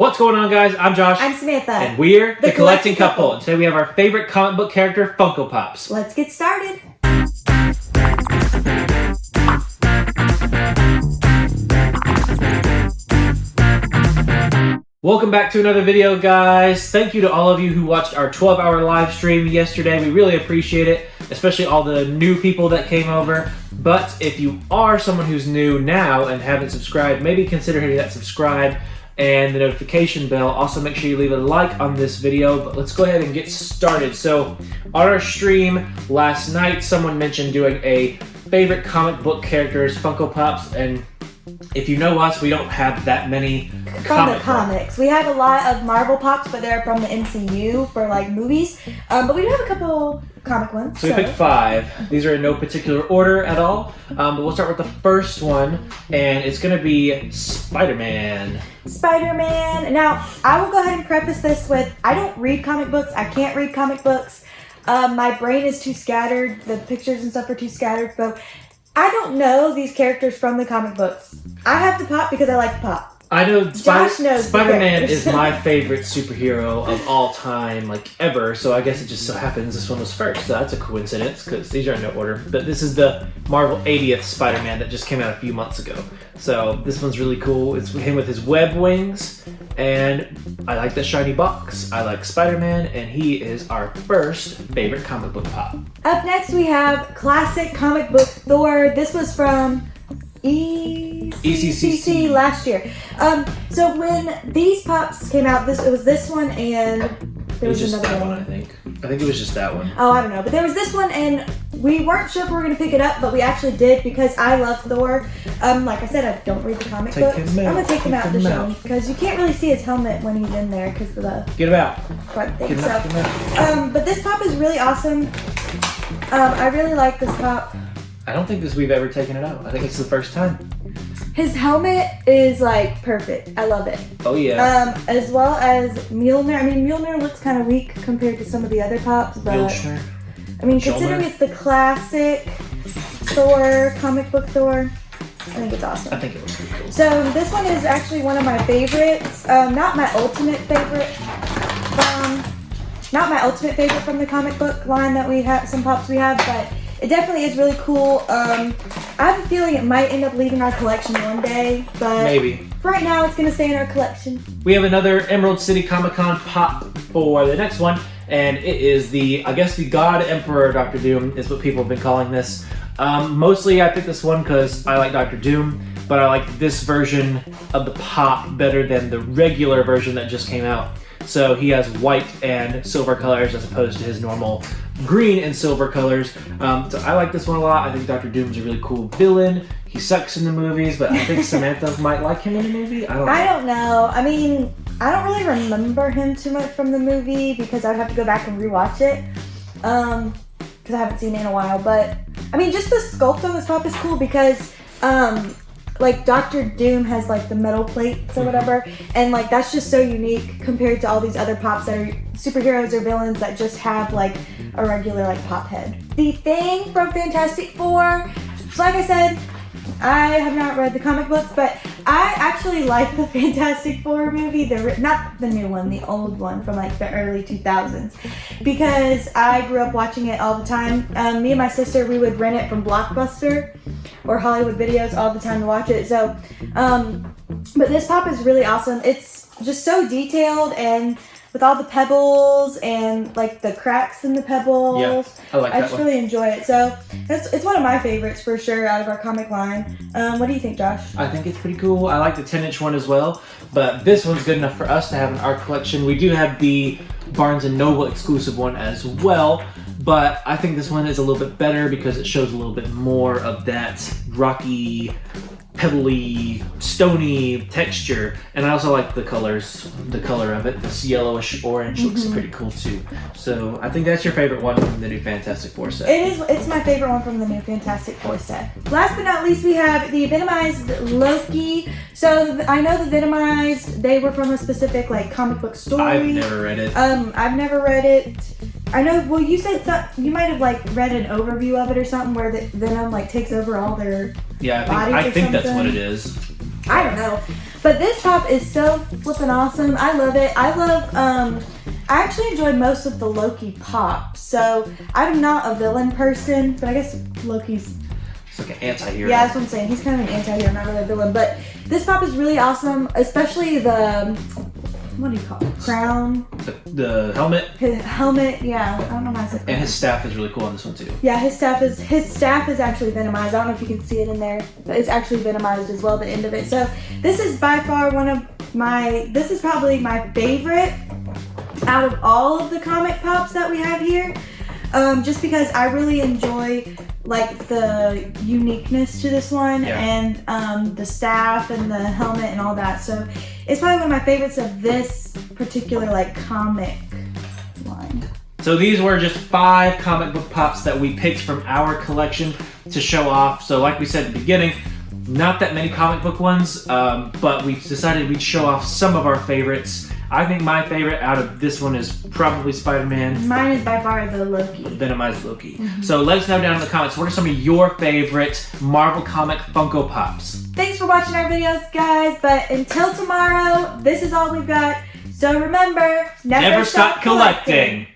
What's going on, guys? I'm Josh. I'm Samantha. And we're the Collecting Couple. And today we have our favorite comic book character, Funko Pops. Let's get started. Welcome back to another video, guys. Thank you to all of you who watched our 12-hour live stream yesterday. We really appreciate it, especially all the new people that came over. But if you are someone who's new now and haven't subscribed, maybe consider hitting that subscribe and the notification bell. Also, make sure you leave a like on this video. But let's go ahead and get started. So, on our stream last night, someone mentioned doing a favorite comic book characters, Funko Pops, and if you know us, we don't have that many from the comics. We have a lot of Marvel Pops, but they're from the MCU for like movies. But we do have a couple comic ones. So we picked 5. These are in no particular order at all. But we'll start with the first one, and it's going to be Spider-Man. Spider-Man. Now, I will go ahead and preface this with, I don't read comic books. I can't read comic books. My brain is too scattered. The pictures and stuff are too scattered. So I don't know these characters from the comic books. I have to pop because I like to pop. I know Josh knows Spider-Man is my favorite superhero of all time, like ever, so I guess it just so happens this one was first. So that's a coincidence because these are in no order. But this is the Marvel 80th Spider-Man that just came out a few months ago. So this one's really cool. It's him with his web wings, and I like the shiny box. I like Spider-Man, and he is our first favorite comic book pop. Up next we have classic comic book Thor. This was from ECCC last year. So when these pops came out, it was this one and there was just another that one. I think it was just that one. Oh, I don't know, but there was this one, and we weren't sure if we were gonna pick it up, but we actually did because I love Thor. Like I said, I don't read the comic books. I'm gonna take him out to show him because you can't really see his helmet when he's in there because of the get him out front thing. Get him out. But this pop is really awesome. I really like this pop. I don't think we've ever taken it out. I think it's the first time. His helmet is like perfect. I love it. Oh yeah. As well as Mjolnir. I mean, Mjolnir looks kind of weak compared to some of the other pops, but Mjolnir. I mean, considering it's the classic Thor, comic book Thor, I think it's awesome. I think it looks pretty cool. So this one is actually one of my favorites. Not my ultimate favorite from the comic book line that we have, some pops we have, but it definitely is really cool. I have a feeling it might end up leaving our collection one day, but maybe. For right now, it's going to stay in our collection. We have another Emerald City Comic Con pop for the next one, and it is the God Emperor Dr. Doom is what people have been calling this. Mostly I picked this one because I like Dr. Doom, but I like this version of the pop better than the regular version that just came out. So he has white and silver colors as opposed to his normal green and silver colors. So I like this one a lot. I think Dr. Doom's a really cool villain. He sucks in the movies, but I think Samantha might like him in the movie. I don't know. I mean, I don't really remember him too much from the movie because I'd have to go back and rewatch it. Because I haven't seen it in a while. But, I mean, just the sculpt on this pop is cool because like Dr. Doom has like the metal plates or whatever, and like that's just so unique compared to all these other pops that are superheroes or villains that just have like a regular like pop head. The Thing from Fantastic Four. So like I said, I have not read the comic books, but I actually like the Fantastic Four movie, not the new one, the old one from like the early 2000s, because I grew up watching it all the time. Me and my sister, we would rent it from Blockbuster or Hollywood Videos all the time to watch it. So, but this pop is really awesome. It's just so detailed and with all the pebbles and like the cracks in the pebbles. Yeah, I like that I just one. really enjoy it. So it's one of my favorites for sure out of our comic line. What do you think, Josh? I think it's pretty cool. I like the 10-inch one as well, but this one's good enough for us to have in our collection. We do have the Barnes & Noble exclusive one as well, but I think this one is a little bit better because it shows a little bit more of that rocky, pebbly, stony texture, and I also like the colors, the color of it. This yellowish orange looks pretty cool too. So I think that's your favorite one from the new Fantastic Four set. It is. It's my favorite one from the new Fantastic Four set. Last but not least, we have the Venomized Loki. So I know the Venomized, they were from a specific like comic book story. I've never read it. I've never read it. I know. Well, you said you might have like read an overview of it or something where the Venom like takes over all their Yeah, bodies I think or that's what something. it is. I don't know. But this pop is so flippin' awesome. I love it. I actually enjoy most of the Loki pops. So I'm not a villain person, but I guess Loki's... It's like an anti-hero. Yeah, that's what I'm saying. He's kind of an anti-hero, not really a villain. But this pop is really awesome, especially the... What do you call it? Crown? The helmet? His helmet, yeah. I don't know how to say it. And his staff is really cool on this one too. Yeah, his staff is actually venomized. I don't know if you can see it in there, but it's actually venomized as well, the end of it. So this is by far this is probably my favorite out of all of the comic pops that we have here. Just because I really enjoy like the uniqueness to this one, and the staff and the helmet and all that. So it's probably one of my favorites of this particular like comic line. So these were just 5 comic book pops that we picked from our collection to show off. So like we said at the beginning, not that many comic book ones, but we decided we'd show off some of our favorites. I think my favorite out of this one is probably Spider-Man. Mine is by far the Loki. Venomized Loki. So let us know down in the comments, what are some of your favorite Marvel comic Funko Pops? Thanks for watching our videos, guys. But until tomorrow, this is all we've got. So remember, never Stop collecting.